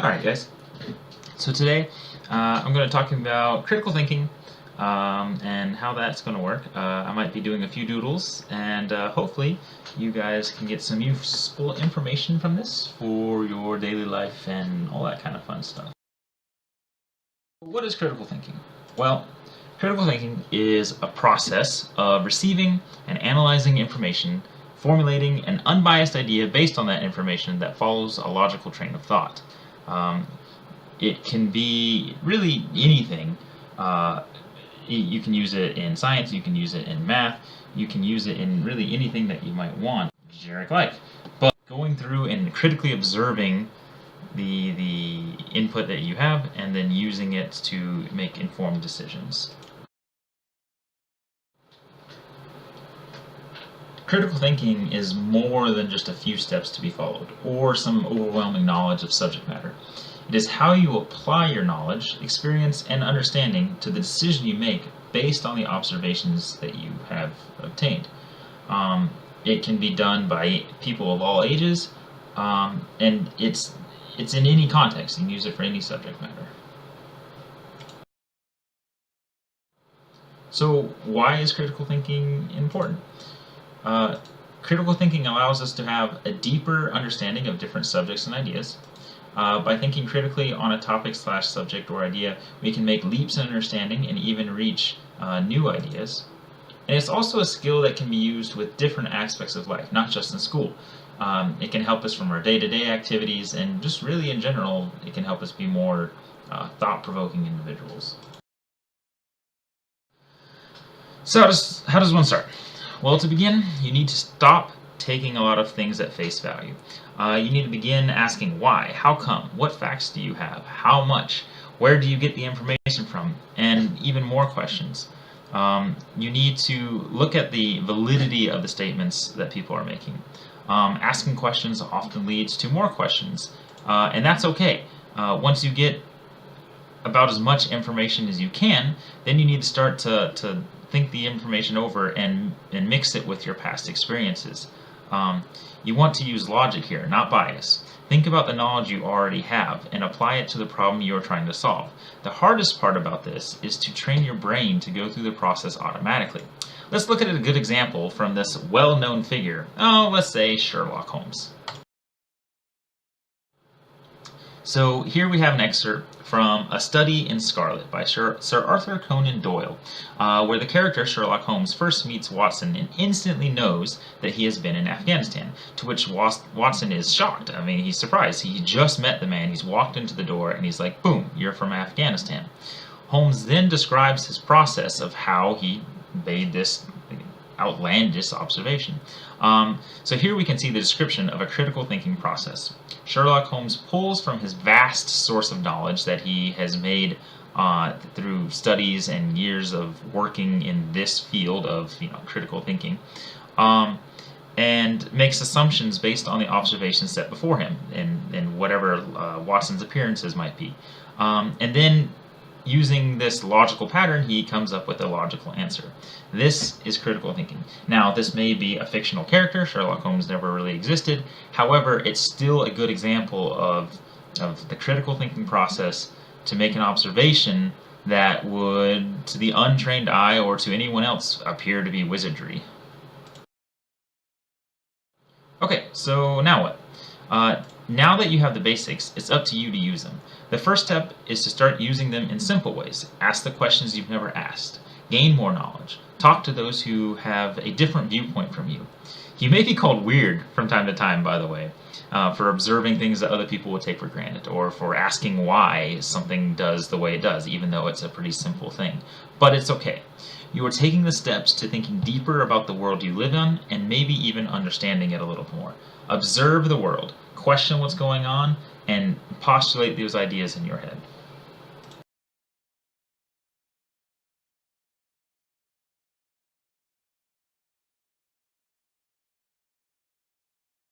Alright guys, so today I'm going to talk about critical thinking and how that's going to work. I might be doing a few doodles and hopefully you guys can get some useful information from this for your daily life and all that kind of fun stuff. What is critical thinking? Well, critical thinking is a process of receiving and analyzing information, formulating an unbiased idea based on that information that follows a logical train of thought. It can be really anything. You can use it in science, you can use it in math, you can use it in really anything that you might want, generic life. But going through and critically observing the input that you have and then using it to make informed decisions. Critical thinking is more than just a few steps to be followed or some overwhelming knowledge of subject matter. It is how you apply your knowledge, experience, and understanding to the decision you make based on the observations that you have obtained. It can be done by people of all ages, and it's in any context. You can use it for any subject matter. So why is critical thinking important? Critical thinking allows us to have a deeper understanding of different subjects and ideas. By thinking critically on a topic / subject or idea, we can make leaps in understanding and even reach new ideas. And it's also a skill that can be used with different aspects of life, not just in school. It can help us from our day-to-day activities, and just really in general, it can help us be more thought-provoking individuals. So how does one start? Well, to begin, you need to stop taking a lot of things at face value. You need to begin asking why, how come, what facts do you have, how much, where do you get the information from, and even more questions. You need to look at the validity of the statements that people are making. Asking questions often leads to more questions, and that's okay. Once you get about as much information as you can, then you need to start to think the information over and mix it with your past experiences. You want to use logic here, not bias. Think about the knowledge you already have and apply it to the problem you are trying to solve. The hardest part about this is to train your brain to go through the process automatically. Let's look at a good example from this well-known figure. Let's say Sherlock Holmes. So here we have an excerpt from A Study in Scarlet by Sir Arthur Conan Doyle, where the character Sherlock Holmes first meets Watson and instantly knows that he has been in Afghanistan, to which Watson is shocked. I mean, he's surprised. He just met the man, he's walked into the door, and he's like, boom, you're from Afghanistan. Holmes then describes his process of how he made this outlandish observation. So here we can see the description of a critical thinking process. Sherlock Holmes pulls from his vast source of knowledge that he has made through studies and years of working in this field of critical thinking, and makes assumptions based on the observations set before him and whatever Watson's appearances might be. And then using this logical pattern, he comes up with a logical answer. This is critical thinking. Now, this may be a fictional character. Sherlock Holmes never really existed. However, it's still a good example of the critical thinking process to make an observation that would, to the untrained eye or to anyone else, appear to be wizardry. Okay, so now what? Now that you have the basics, it's up to you to use them. The first step is to start using them in simple ways. Ask the questions you've never asked. Gain more knowledge. Talk to those who have a different viewpoint from you. You may be called weird from time to time, by the way, for observing things that other people would take for granted, or for asking why something does the way it does, even though it's a pretty simple thing. But it's okay. You are taking the steps to thinking deeper about the world you live in, and maybe even understanding it a little more. Observe the world, question what's going on, and postulate those ideas in your head.